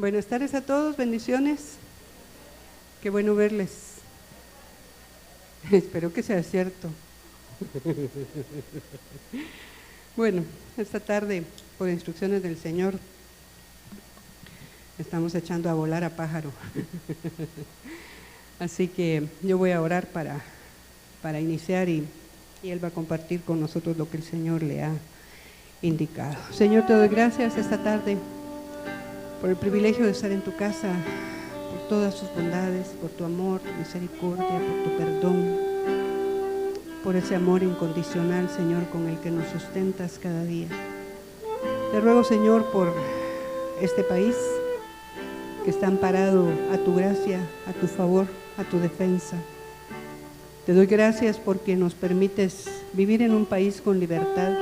Buenas tardes a todos, bendiciones. Qué bueno verles. Espero que sea cierto. Bueno, esta tarde, por instrucciones del Señor, estamos echando a volar a pájaro. Así que yo voy a orar para iniciar y Él va a compartir con nosotros lo que el Señor le ha indicado. Señor, te doy gracias esta tarde por el privilegio de estar en tu casa, por todas tus bondades, por tu amor, tu misericordia, por tu perdón, por ese amor incondicional, Señor, con el que nos sustentas cada día. Te ruego, Señor, por este país que está amparado a tu gracia, a tu favor, a tu defensa. Te doy gracias porque nos permites vivir en un país con libertad,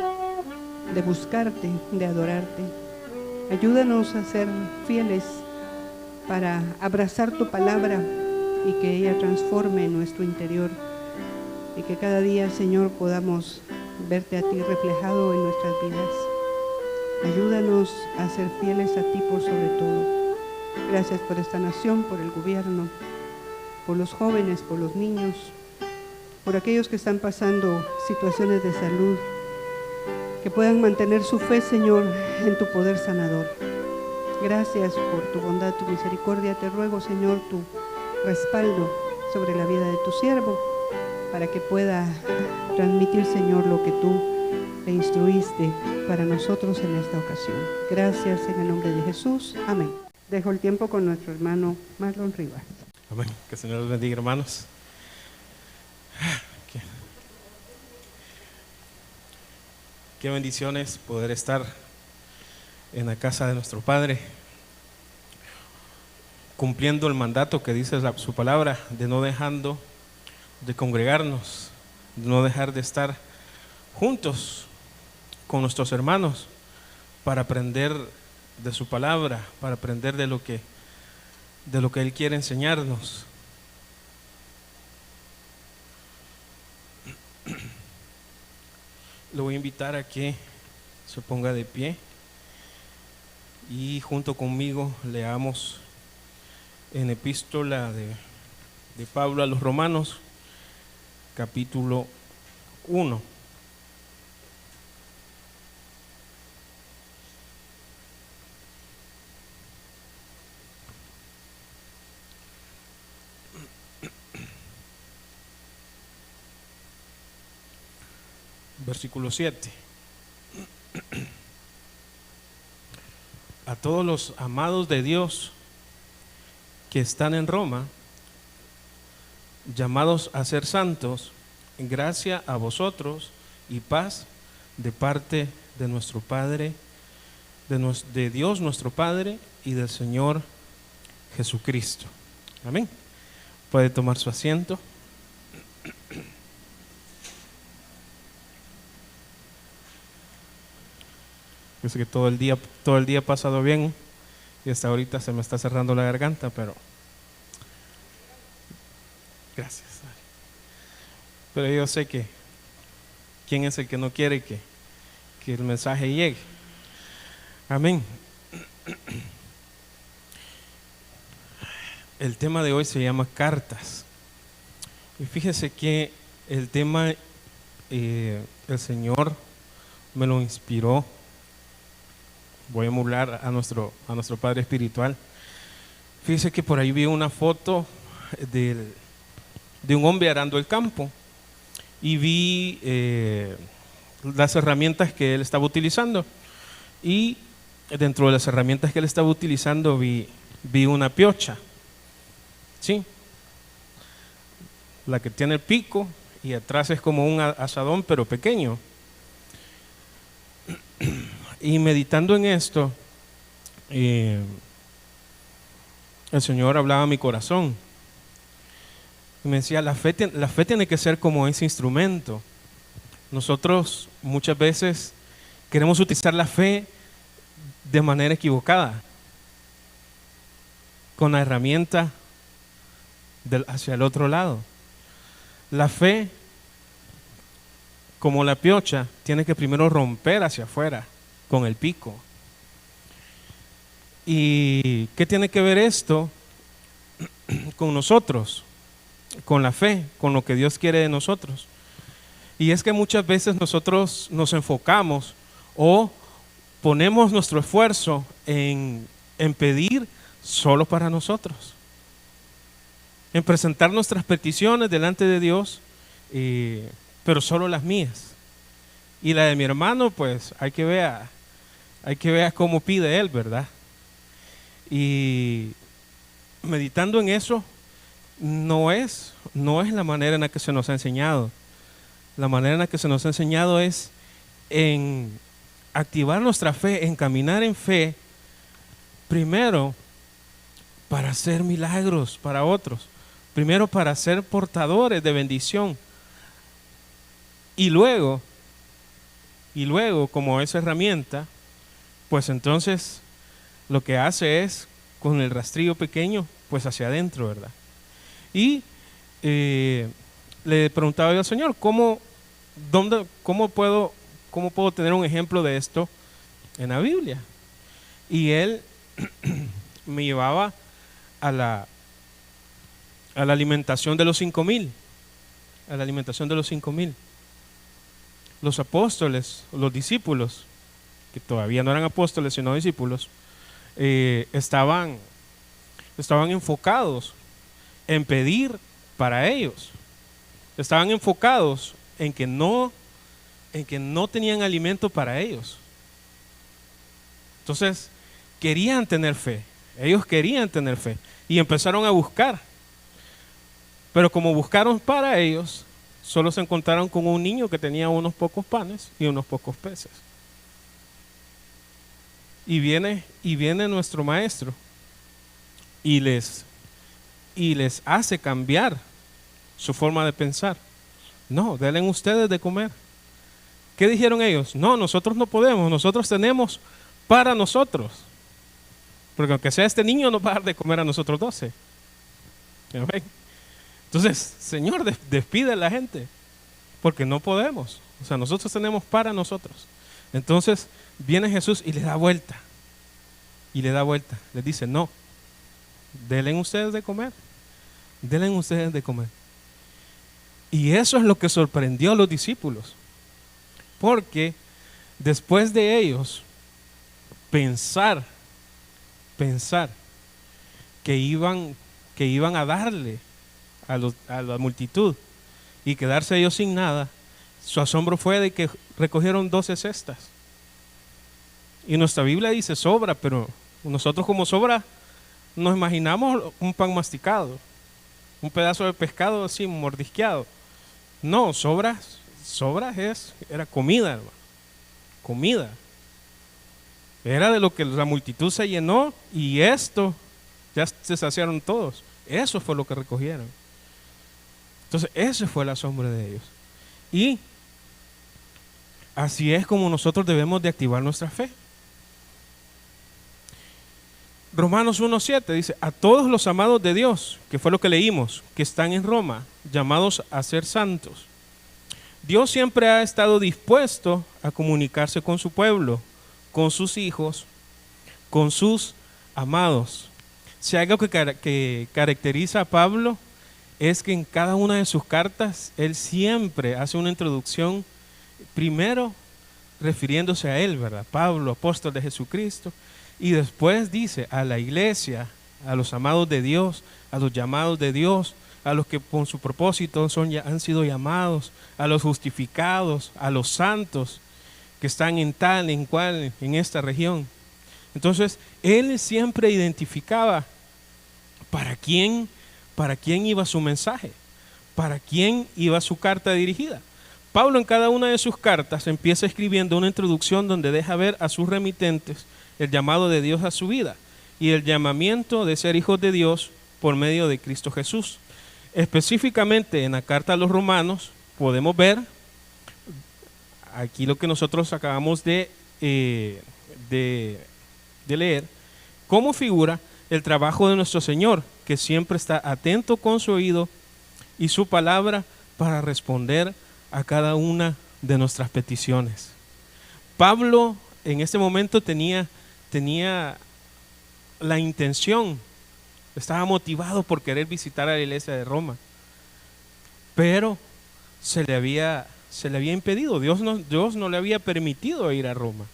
de buscarte, de adorarte. Ayúdanos a ser fieles para abrazar tu palabra y que ella transforme nuestro interior y que cada día, Señor, podamos verte a ti reflejado en nuestras vidas. Ayúdanos a ser fieles a ti por sobre todo. Gracias por esta nación, por el gobierno, por los jóvenes, por los niños, por aquellos que están pasando situaciones de salud, que puedan mantener su fe, Señor, en tu poder sanador. Gracias por tu bondad, tu misericordia. Te ruego, Señor, tu respaldo sobre la vida de tu siervo, para que pueda transmitir, Señor, lo que tú le instruiste para nosotros en esta ocasión. Gracias en el nombre de Jesús. Amén. Dejo el tiempo con nuestro hermano Marlon Rivas. Amén. Que el Señor los bendiga, hermanos. Qué bendiciones poder estar en la casa de nuestro Padre, cumpliendo el mandato que dice su palabra, de no dejando de congregarnos, de no dejar de estar juntos con nuestros hermanos para aprender de su palabra, para aprender de lo que Él quiere enseñarnos. Lo voy a invitar a que se ponga de pie y junto conmigo leamos en epístola de Pablo a los Romanos, capítulo 1. Versículo 7. A todos los amados de Dios que están en Roma, llamados a ser santos, gracia a vosotros y paz de parte de nuestro Padre, de Dios nuestro Padre y del Señor Jesucristo. Amén. Puede tomar su asiento. Yo sé que todo el día ha pasado bien y hasta ahorita se me está cerrando la garganta, pero gracias. Pero yo sé que quién es el que no quiere que el mensaje llegue. Amén. El tema de hoy se llama cartas. Y fíjese que el tema el Señor me lo inspiró. Voy a emular a nuestro Padre Espiritual. Fíjese que por ahí vi una foto de un hombre arando el campo y vi las herramientas que él estaba utilizando, y dentro de las herramientas que él estaba utilizando vi una piocha, ¿sí? La que tiene el pico y atrás es como un asadón pero pequeño. Y meditando en esto, el Señor hablaba a mi corazón y me decía, la fe tiene que ser como ese instrumento. Nosotros muchas veces queremos utilizar la fe de manera equivocada, con la herramienta hacia el otro lado. La fe, como la piocha, tiene que primero romper hacia afuera con el pico. ¿Y qué tiene que ver esto con nosotros, con la fe, con lo que Dios quiere de nosotros? Y es que muchas veces nosotros nos enfocamos o ponemos nuestro esfuerzo en pedir solo para nosotros, en presentar nuestras peticiones delante de Dios, pero solo las mías. Y la de mi hermano, pues hay que ver cómo pide él, ¿verdad? Y meditando en eso, no es la manera en la que se nos ha enseñado. La manera en la que se nos ha enseñado es en activar nuestra fe, en caminar en fe, primero para hacer milagros para otros, primero para ser portadores de bendición, y luego como esa herramienta, pues entonces lo que hace es con el rastrillo pequeño, pues hacia adentro, ¿verdad? Y le preguntaba yo al Señor, ¿cómo puedo tener un ejemplo de esto en la Biblia? Y Él me llevaba a la alimentación de los 5,000, a la alimentación de los 5,000. Los apóstoles, los discípulos, que todavía no eran apóstoles sino discípulos, estaban enfocados en pedir para ellos. Estaban enfocados en que no tenían alimento para ellos. Entonces, querían tener fe. Ellos querían tener fe y empezaron a buscar. Pero como buscaron para ellos, solo se encontraron con un niño que tenía unos pocos panes y unos pocos peces. Y viene nuestro maestro y les hace cambiar su forma de pensar. No, denle ustedes de comer. ¿Qué dijeron ellos? No, nosotros no podemos, nosotros tenemos para nosotros. Porque aunque sea este niño, nos va a dar de comer a nosotros 12. Entonces, Señor, despide a la gente, porque no podemos. O sea, nosotros tenemos para nosotros. Entonces, viene Jesús y le da vuelta. Les dice, no, denle ustedes de comer. Denle ustedes de comer. Y eso es lo que sorprendió a los discípulos. Porque después de ellos pensar que iban a darle a la multitud y quedarse ellos sin nada, su asombro fue de que recogieron 12 cestas. Y nuestra Biblia dice sobra, pero nosotros como sobra nos imaginamos un pan masticado, un pedazo de pescado así mordisqueado. No, sobras era comida, hermano. Comida. Era de lo que la multitud se llenó y esto ya se saciaron todos. Eso fue lo que recogieron. Entonces, ese fue el asombro de ellos. Y así es como nosotros debemos de activar nuestra fe. Romanos 1:7 dice, a todos los amados de Dios, que fue lo que leímos, que están en Roma, llamados a ser santos. Dios siempre ha estado dispuesto a comunicarse con su pueblo, con sus hijos, con sus amados. Si algo que caracteriza a Pablo es que en cada una de sus cartas él siempre hace una introducción, primero refiriéndose a él, ¿verdad? Pablo, apóstol de Jesucristo, y después dice a la iglesia, a los amados de Dios, a los llamados de Dios, a los que con su propósito han sido llamados, a los justificados, a los santos que están en tal, en cual, en esta región. Entonces, él siempre identificaba para quién iba su mensaje, para quién iba su carta dirigida. Pablo en cada una de sus cartas empieza escribiendo una introducción donde deja ver a sus remitentes el llamado de Dios a su vida y el llamamiento de ser hijos de Dios por medio de Cristo Jesús. Específicamente en la carta a los Romanos podemos ver aquí lo que nosotros acabamos de leer, cómo figura el trabajo de nuestro Señor, que siempre está atento con su oído y su palabra para responder a cada una de nuestras peticiones. Pablo en este momento tenía la intención, estaba motivado por querer visitar a la iglesia de Roma, pero se le había impedido. Dios no le había permitido ir a Roma.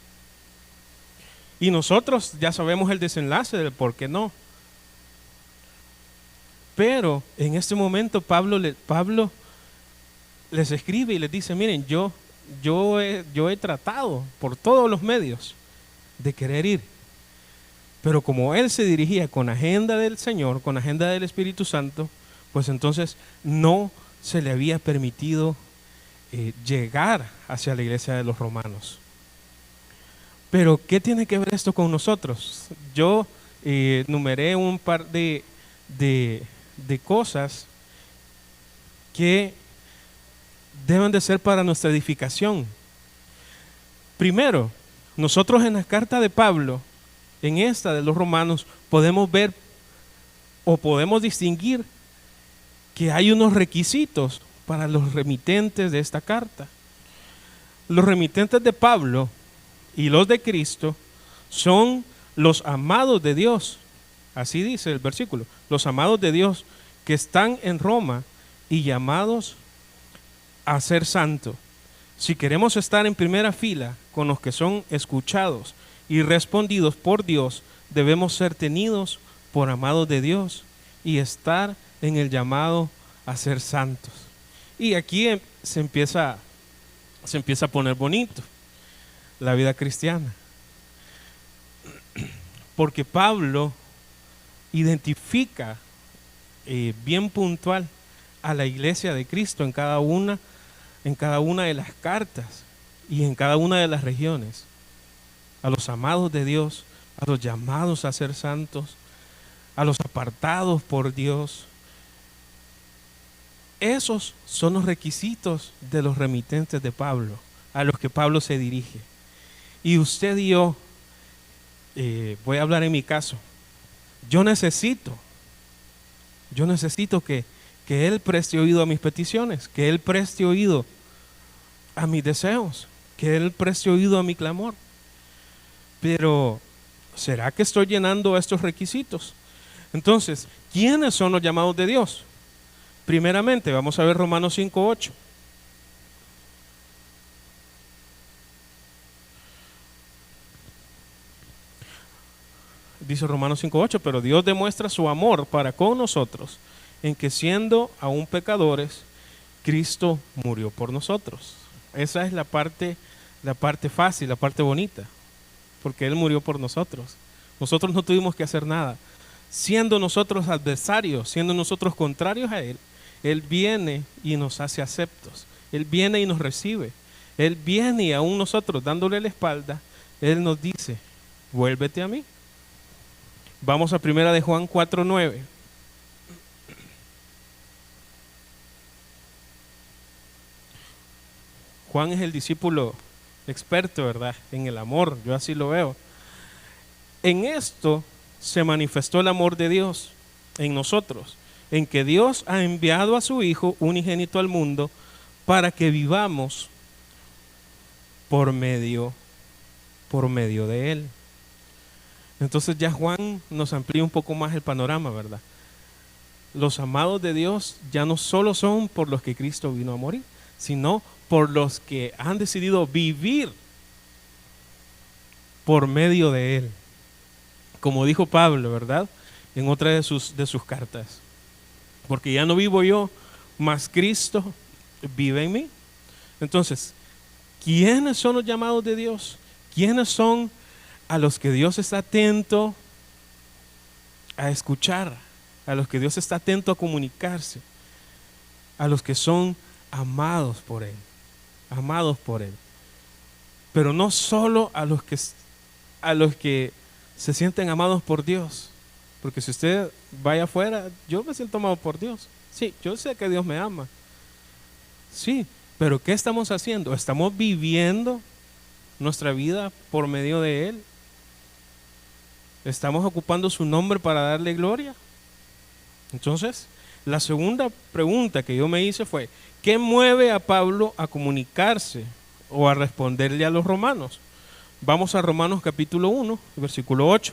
Y nosotros ya sabemos el desenlace del por qué no. Pero en este momento Pablo les escribe y les dice: miren, yo he tratado por todos los medios de querer ir, pero como él se dirigía con agenda del Señor, con agenda del Espíritu Santo, pues entonces no se le había permitido llegar hacia la iglesia de los romanos. Pero ¿qué tiene que ver esto con nosotros? Yo enumeré un par de cosas que deben de ser para nuestra edificación. Primero, nosotros en la carta de Pablo, en esta de los romanos, podemos ver o podemos distinguir que hay unos requisitos para los remitentes de esta carta. Los remitentes de Pablo y los de Cristo son los amados de Dios. Así dice el versículo: los amados de Dios que están en Roma y llamados a ser santos. Si queremos estar en primera fila con los que son escuchados y respondidos por Dios, debemos ser tenidos por amados de Dios y estar en el llamado a ser santos. Y aquí se empieza a poner bonito la vida cristiana, porque Pablo identifica bien puntual a la iglesia de Cristo en cada una de las cartas y en cada una de las regiones, a los amados de Dios, a los llamados a ser santos, a los apartados por Dios. Esos son los requisitos de los remitentes de Pablo, a los que Pablo se dirige. Y usted y yo, voy a hablar en mi caso, yo necesito que Él preste oído a mis peticiones, que Él preste oído a mis deseos, que Él preste oído a mi clamor. Pero, ¿será que estoy llenando estos requisitos? Entonces, ¿quiénes son los llamados de Dios? Primeramente, vamos a ver Romanos 5:8. Dice Romanos 5:8: pero Dios demuestra su amor para con nosotros, en que siendo aún pecadores, Cristo murió por nosotros. Esa es la parte fácil, la parte bonita, porque Él murió por nosotros. Nosotros no tuvimos que hacer nada. Siendo nosotros adversarios, siendo nosotros contrarios a Él, Él viene y nos hace aceptos. Él viene y nos recibe. Él viene y aún nosotros dándole la espalda, Él nos dice: vuélvete a mí. Vamos a primera de Juan 4:9. Juan es el discípulo experto, ¿verdad?, en el amor. Yo así lo veo. En esto se manifestó el amor de Dios en nosotros, en que Dios ha enviado a su Hijo unigénito al mundo para que vivamos por medio de Él. Entonces ya Juan nos amplía un poco más el panorama, ¿verdad? Los amados de Dios ya no solo son por los que Cristo vino a morir, sino por los que han decidido vivir por medio de Él. Como dijo Pablo, ¿verdad?, en otra de sus cartas: porque ya no vivo yo, mas Cristo vive en mí. Entonces, ¿quiénes son los llamados de Dios? ¿Quiénes son a los que Dios está atento a escuchar, a los que Dios está atento a comunicarse, a los que son amados por Él? Amados por Él. Pero no solo a los que se sienten amados por Dios, porque si usted vaya afuera: yo me siento amado por Dios. Sí, yo sé que Dios me ama. Sí, pero ¿qué estamos haciendo? ¿Estamos viviendo nuestra vida por medio de Él? ¿Estamos ocupando su nombre para darle gloria? Entonces, la segunda pregunta que yo me hice fue: ¿qué mueve a Pablo a comunicarse o a responderle a los romanos? Vamos a Romanos capítulo 1, versículo 8.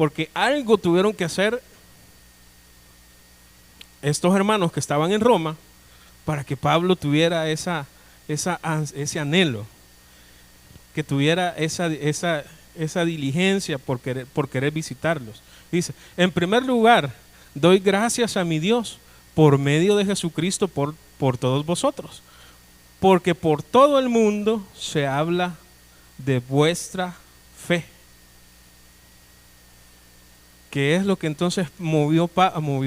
porque algo tuvieron que hacer estos hermanos que estaban en Roma para que Pablo tuviera ese anhelo, que tuviera esa diligencia por querer visitarlos. Dice, en primer lugar, doy gracias a mi Dios por medio de Jesucristo por todos vosotros, porque por todo el mundo se habla de vuestra fe. ¿Qué es lo que entonces movía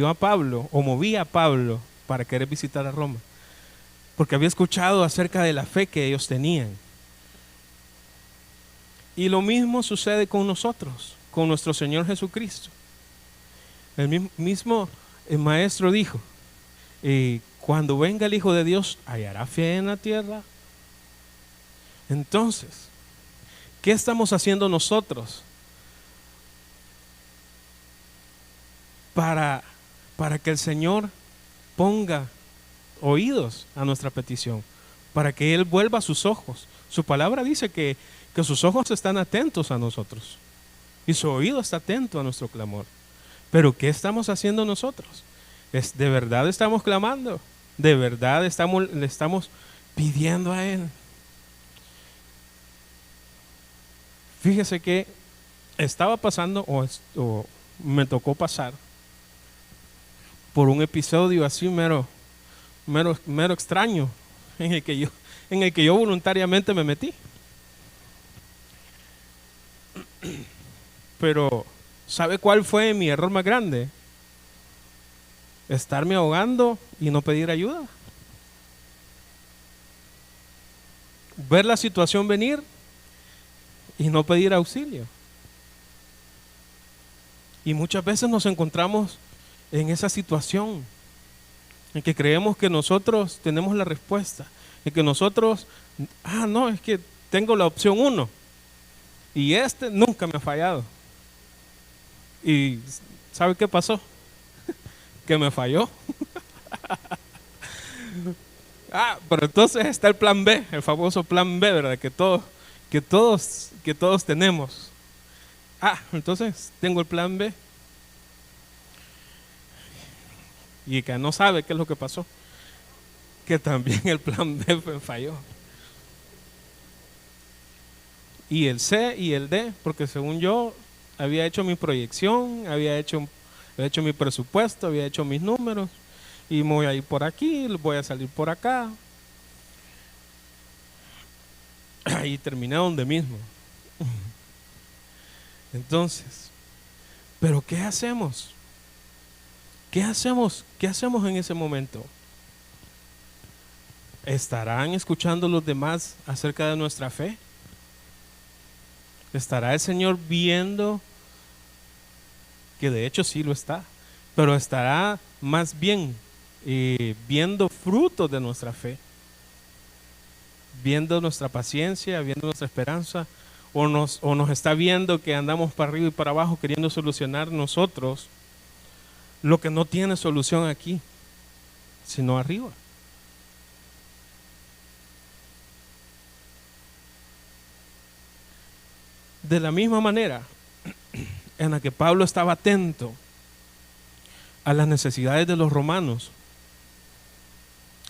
a Pablo para querer visitar a Roma? Porque había escuchado acerca de la fe que ellos tenían. Y lo mismo sucede con nosotros, con nuestro Señor Jesucristo. El maestro dijo, cuando venga el Hijo de Dios, ¿hallará fe en la tierra? Entonces, ¿qué estamos haciendo nosotros para que el Señor ponga oídos a nuestra petición? Para que Él vuelva sus ojos. Su palabra dice que sus ojos están atentos a nosotros y su oído está atento a nuestro clamor. Pero ¿qué estamos haciendo nosotros? ¿De verdad estamos clamando? ¿De verdad le estamos pidiendo a Él? Fíjese que estaba pasando o me tocó pasar por un episodio así mero extraño en el que yo voluntariamente me metí. Pero ¿sabe cuál fue mi error más grande? Estarme ahogando y no pedir ayuda. Ver la situación venir y no pedir auxilio. Y muchas veces nos encontramos en esa situación en que creemos que nosotros tenemos la respuesta, en que nosotros, no, es que tengo la opción 1 y nunca me ha fallado. ¿Y sabe qué pasó? Que me falló. Pero entonces está el plan B, el famoso plan B, ¿verdad? Que todos tenemos. Entonces tengo el plan B. Y que no sabe qué es lo que pasó, que también el plan B falló. Y el C y el D, porque según yo había hecho mi proyección, había hecho mi presupuesto, había hecho mis números, y me voy a ir por aquí, voy a salir por acá. Y terminé donde mismo. Entonces, ¿pero qué hacemos? ¿Qué hacemos en ese momento? ¿Estarán escuchando los demás acerca de nuestra fe? ¿Estará el Señor viendo? Que de hecho sí lo está, pero estará más bien viendo frutos de nuestra fe, viendo nuestra paciencia, viendo nuestra esperanza, o nos está viendo que andamos para arriba y para abajo queriendo solucionar nosotros lo que no tiene solución aquí, sino arriba. De la misma manera en la que Pablo estaba atento a las necesidades de los romanos,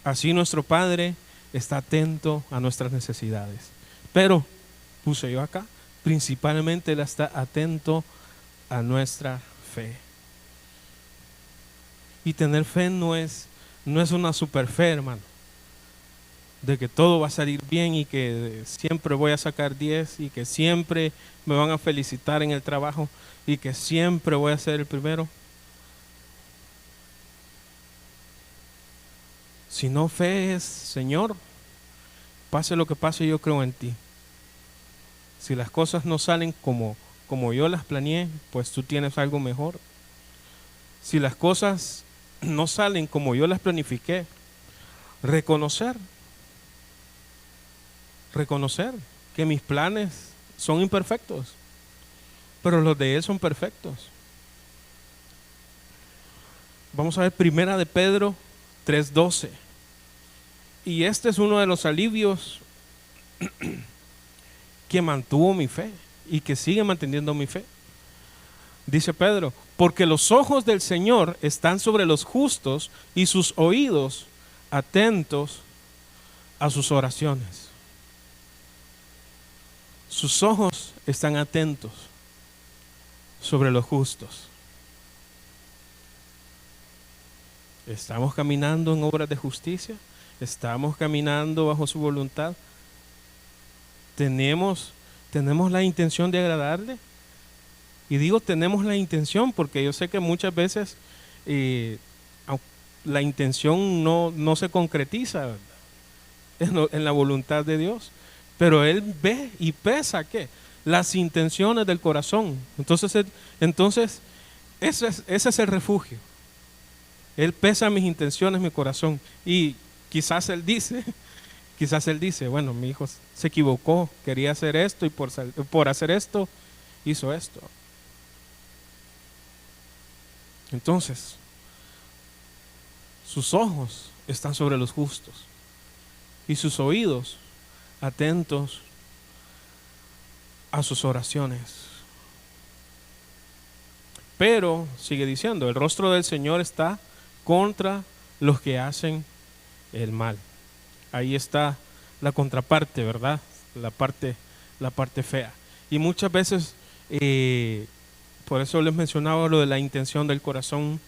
así nuestro Padre está atento a nuestras necesidades. Pero, puse yo acá, principalmente Él está atento a nuestra fe. Y tener fe no es una super fe, hermano, de que todo va a salir bien y que siempre voy a sacar 10 y que siempre me van a felicitar en el trabajo y que siempre voy a ser el primero. Si no, fe es, Señor, pase lo que pase, yo creo en ti. Si las cosas no salen como yo las planeé, pues tú tienes algo mejor. Si las cosas no salen como yo las planifiqué, reconocer que mis planes son imperfectos, pero los de Él son perfectos. Vamos a ver Primera de Pedro 3:12. Y este es uno de los alivios que mantuvo mi fe y que sigue manteniendo mi fe. Dice Pedro, porque los ojos del Señor están sobre los justos y sus oídos atentos a sus oraciones. Sus ojos están atentos sobre los justos. ¿Estamos caminando en obras de justicia? ¿Estamos caminando bajo su voluntad? ¿Tenemos la intención de agradarle? Y digo tenemos la intención porque yo sé que muchas veces la intención no se concretiza, ¿verdad?, en la voluntad de Dios. Pero Él ve y pesa ¿qué? Las intenciones del corazón. Entonces ese es el refugio. Él pesa mis intenciones, mi corazón. Y quizás Él dice, bueno, mi hijo se equivocó, quería hacer esto y por hacer esto, hizo esto. Entonces, sus ojos están sobre los justos y sus oídos atentos a sus oraciones. Pero, sigue diciendo, el rostro del Señor está contra los que hacen el mal. Ahí está la contraparte, ¿verdad? La parte fea. Y muchas veces, por eso les mencionaba lo de la intención del corazón.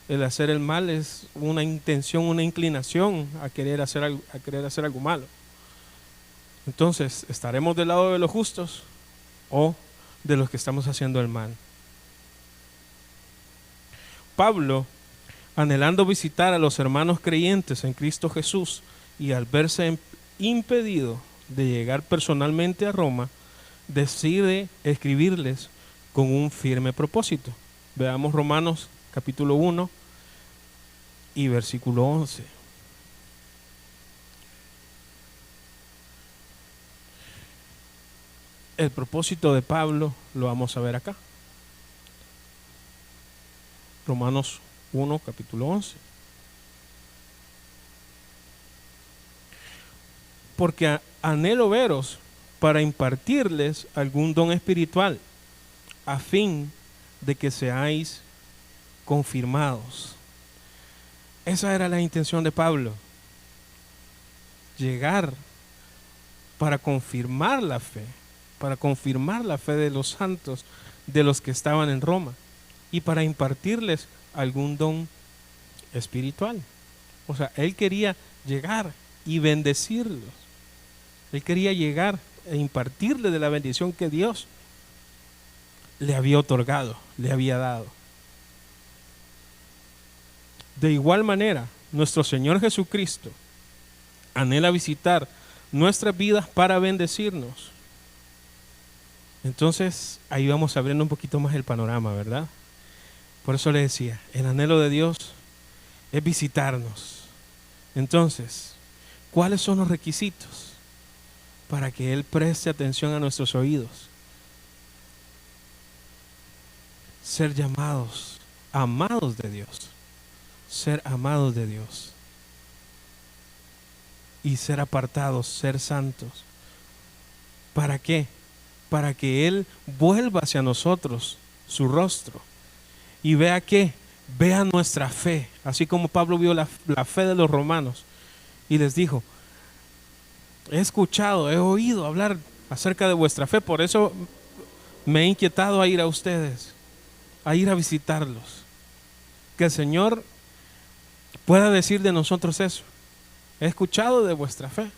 El hacer el mal es una intención, una inclinación a querer hacer algo malo. Entonces, ¿estaremos del lado de los justos o de los que estamos haciendo el mal? Pablo, anhelando visitar a los hermanos creyentes en Cristo Jesús y al verse impedido de llegar personalmente a Roma, decide escribirles con un firme propósito. Veamos Romanos capítulo 1 y versículo 11. El propósito de Pablo lo vamos a ver acá. Romanos 1, capítulo 11. Porque anhelo veros para impartirles algún don espiritual, a fin de que seáis confirmados. Esa era la intención de Pablo. Llegar para confirmar la fe de los santos, de los que estaban en Roma, y para impartirles algún don espiritual. O sea, él quería llegar y bendecirlos. Él quería llegar e impartirles de la bendición que Dios le había otorgado, le había dado. De igual manera, nuestro Señor Jesucristo anhela visitar nuestras vidas para bendecirnos. Entonces, ahí vamos abriendo un poquito más el panorama, ¿verdad? Por eso le decía, el anhelo de Dios es visitarnos. Entonces, ¿cuáles son los requisitos para que Él preste atención a nuestros oídos? Ser llamados, amados de Dios. Ser amados de Dios. Y ser apartados, ser santos. ¿Para qué? Para que Él vuelva hacia nosotros su rostro. Y vea que, vea nuestra fe, así como Pablo vio la fe de los romanos y les dijo, he escuchado, he oído hablar acerca de vuestra fe, por eso me he inquietado a ir a ustedes, a ir a visitarlos. Que el Señor pueda decir de nosotros eso, he escuchado de vuestra fe.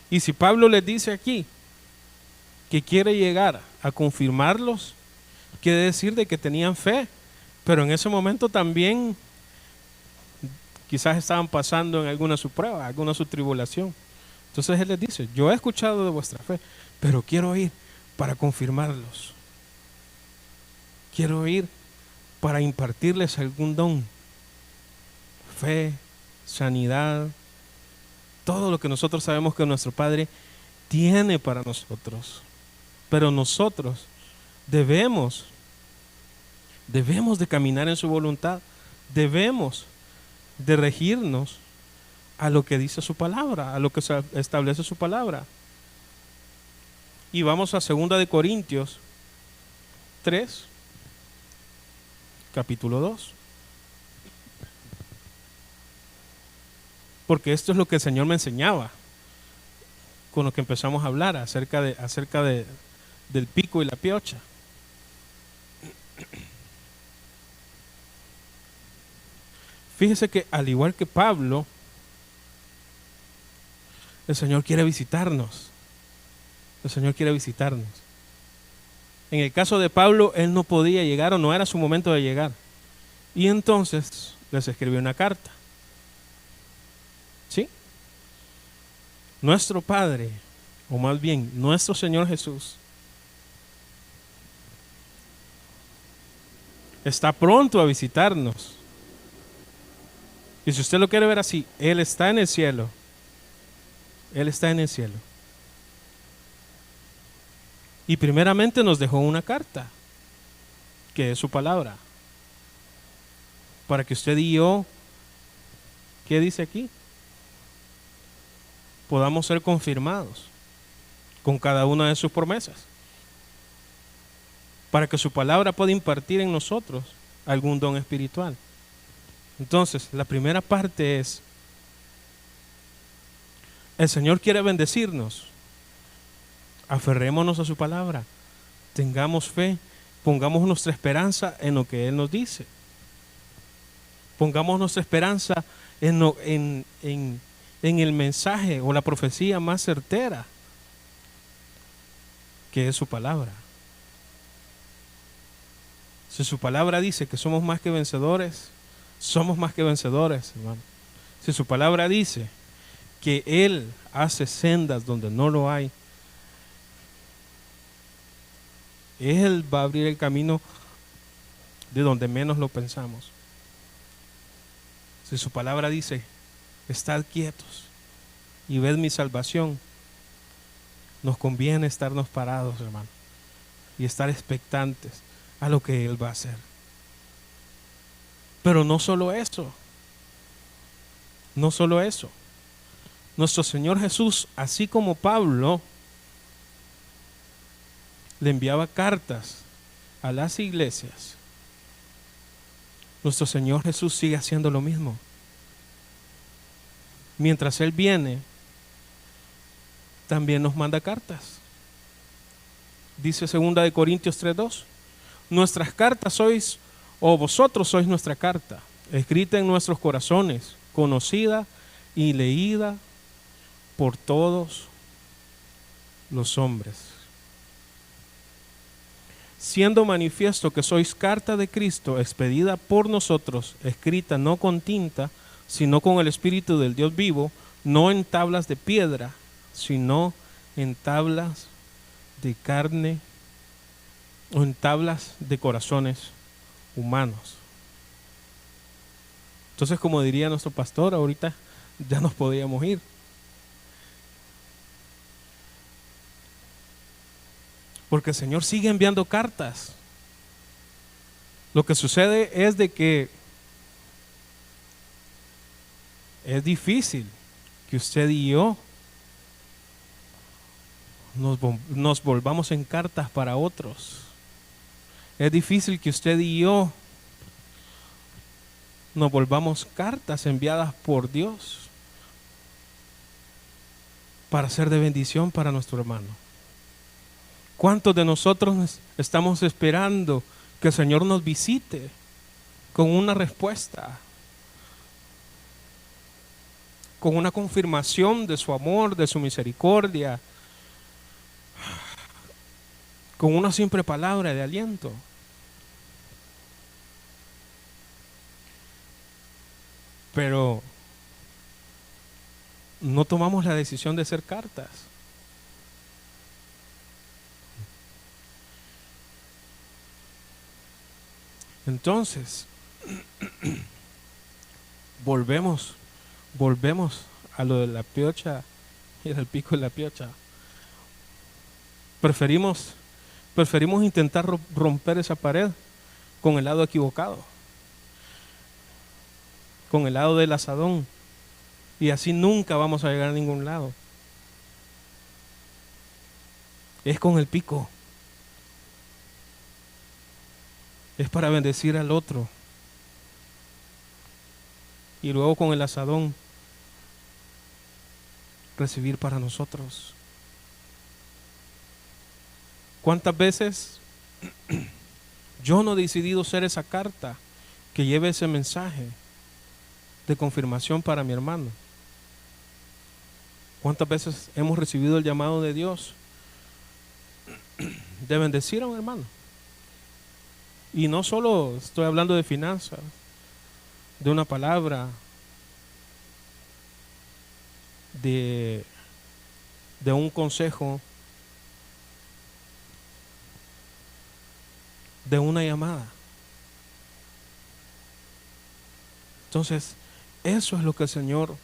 Y si Pablo les dice aquí que quiere llegar a confirmarlos, quiere decir de que tenían fe, pero en ese momento también quizás estaban pasando en alguna su prueba, alguna su tribulación. Entonces Él les dice, yo he escuchado de vuestra fe, pero quiero ir para confirmarlos. Quiero ir para impartirles algún don, fe, sanidad, todo lo que nosotros sabemos que nuestro Padre tiene para nosotros. Pero nosotros debemos de caminar en su voluntad, debemos de regirnos a lo que dice su palabra, a lo que establece su palabra. Y vamos a 2 de Corintios 3, capítulo 2. Porque esto es lo que el Señor me enseñaba con lo que empezamos a hablar acerca del pico y la piocha. Fíjese que al igual que Pablo, el Señor quiere visitarnos. El Señor quiere visitarnos. En el caso de Pablo, él no podía llegar o no era su momento de llegar. Y entonces les escribió una carta. ¿Sí? Nuestro Padre, o más bien nuestro Señor Jesús, está pronto a visitarnos. Y si usted lo quiere ver así, Él está en el cielo. Él está en el cielo. Y primeramente nos dejó una carta, que es su palabra, para que usted y yo, ¿qué dice aquí? Podamos ser confirmados con cada una de sus promesas, para que su palabra pueda impartir en nosotros algún don espiritual. Entonces, la primera parte es, el Señor quiere bendecirnos. Aferrémonos a su palabra, tengamos fe, pongamos nuestra esperanza en lo que Él nos dice. Pongamos nuestra esperanza en el mensaje o la profecía más certera, que es su palabra. Si su palabra dice que somos más que vencedores, somos más que vencedores, hermano. Si su palabra dice que Él hace sendas donde no lo hay, Él va a abrir el camino de donde menos lo pensamos. Si su palabra dice, estad quietos y ved mi salvación, nos conviene estarnos parados, hermano, y estar expectantes a lo que Él va a hacer. Pero no solo eso, no solo eso. Nuestro Señor Jesús, así como Pablo, le enviaba cartas a las iglesias, nuestro Señor Jesús sigue haciendo lo mismo. Mientras Él viene, también nos manda cartas. Dice 2 Corintios 3:2, nuestras cartas sois, o vosotros sois nuestra carta, escrita en nuestros corazones, conocida y leída por todos los hombres. Siendo manifiesto que sois carta de Cristo, expedida por nosotros, escrita no con tinta, sino con el Espíritu del Dios vivo, no en tablas de piedra, sino en tablas de carne o en tablas de corazones humanos. Entonces, como diría nuestro pastor, ahorita ya nos podíamos ir. Porque el Señor sigue enviando cartas. Lo que sucede es de que es difícil que usted y yo nos volvamos en cartas para otros. Es difícil que usted y yo nos volvamos cartas enviadas por Dios para ser de bendición para nuestro hermano. ¿Cuántos de nosotros estamos esperando que el Señor nos visite con una respuesta, con una confirmación de su amor, de su misericordia, con una simple palabra de aliento? Pero no tomamos la decisión de ser cartas. Entonces, volvemos a lo de la piocha y el pico de la piocha. Preferimos intentar romper esa pared con el lado equivocado, con el lado del asadón, y así nunca vamos a llegar a ningún lado. Es con el pico. es para bendecir al otro. Y luego con el asadón, recibir para nosotros. ¿Cuántas veces yo no he decidido ser esa carta que lleve ese mensaje de confirmación para mi hermano? ¿Cuántas veces hemos recibido el llamado de Dios de bendecir a un hermano? Y no solo estoy hablando de finanzas, de una palabra, de un consejo, de una llamada. Entonces, eso es lo que el Señor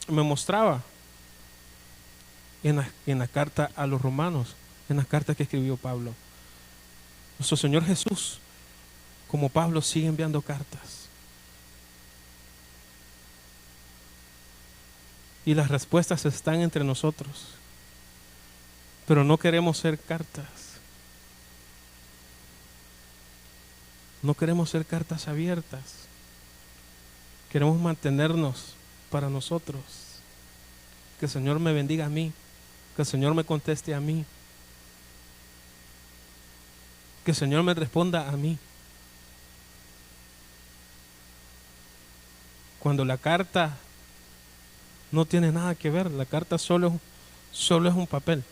me mostraba en la carta a los romanos, en la carta que escribió Pablo. Nuestro Señor Jesús, como Pablo, sigue enviando cartas. Y las respuestas están entre nosotros. Pero no queremos ser cartas. No queremos ser cartas abiertas. Queremos mantenernos para nosotros. Que el Señor me bendiga a mí. Que el Señor me conteste a mí. Que el Señor me responda a mí. Cuando la carta no tiene nada que ver, la carta solo es un papel.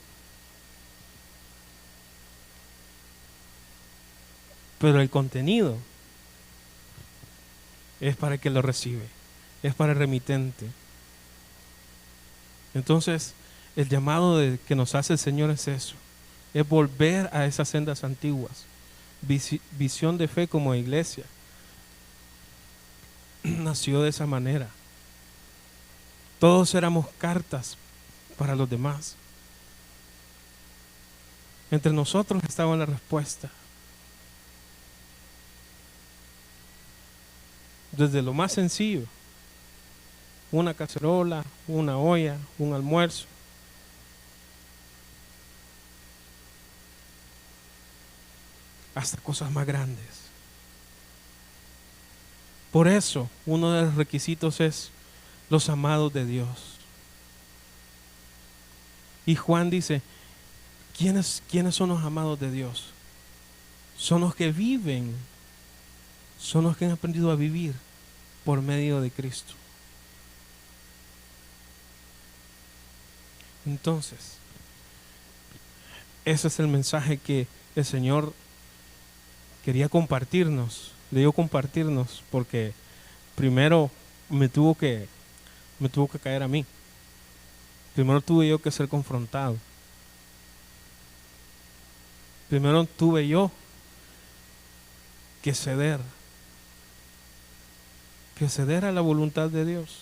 Pero el contenido es para el que lo recibe, es para el remitente. Entonces, el llamado que nos hace el Señor es eso, es volver a esas sendas antiguas, visión de fe como iglesia. Nació de esa manera. Todos éramos cartas para los demás. Entre nosotros estaba la respuesta. Desde lo más sencillo, una cacerola, una olla, un almuerzo, hasta cosas más grandes. Por eso, uno de los requisitos es los amados de Dios. Y Juan dice, ¿quiénes son los amados de Dios? Son los que viven, son los que han aprendido a vivir por medio de Cristo. Entonces, ese es el mensaje que el Señor quería compartirnos. Le dio compartirnos porque primero me tuvo que caer a mí. Primero tuve yo que ser confrontado. Primero tuve yo que ceder a la voluntad de Dios.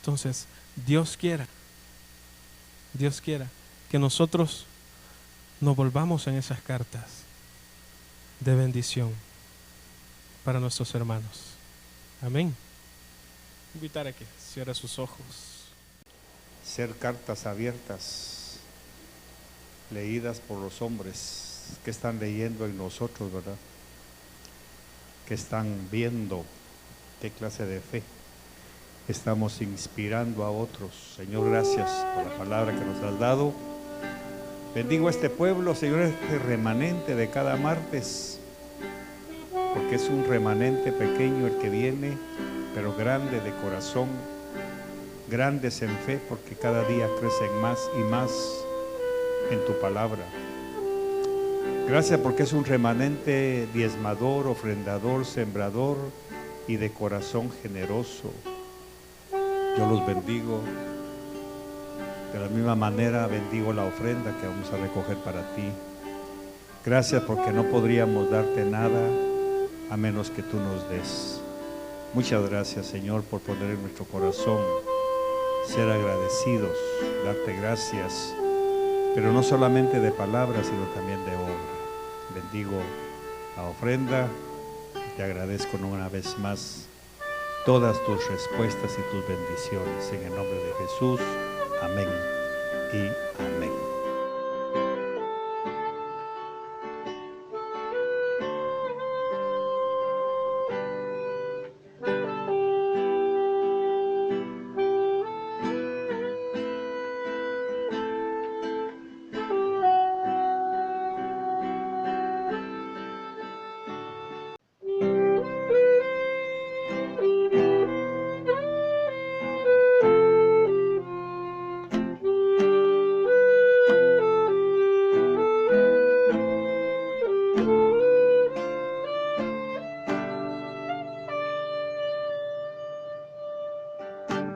Entonces, Dios quiera que nosotros nos volvamos en esas cartas de bendición para nuestros hermanos. Amén. Invitar a que cierre sus ojos. Ser cartas abiertas, leídas por los hombres que están leyendo en nosotros, ¿verdad? Que están viendo qué clase de fe estamos inspirando a otros. Señor, gracias por la palabra que nos has dado. Bendigo a este pueblo, Señor, este remanente de cada martes, porque es un remanente pequeño el que viene, pero grande de corazón, grandes en fe, porque cada día crecen más y más en tu palabra. Gracias porque es un remanente diezmador, ofrendador, sembrador y de corazón generoso. Yo los bendigo. De la misma manera bendigo la ofrenda que vamos a recoger para ti. Gracias porque no podríamos darte nada a menos que tú nos des. Muchas gracias, Señor, por poner en nuestro corazón ser agradecidos, darte gracias, pero no solamente de palabras, sino también de obra. Bendigo la ofrenda y te agradezco una vez más todas tus respuestas y tus bendiciones. En el nombre de Jesús, amén y amén.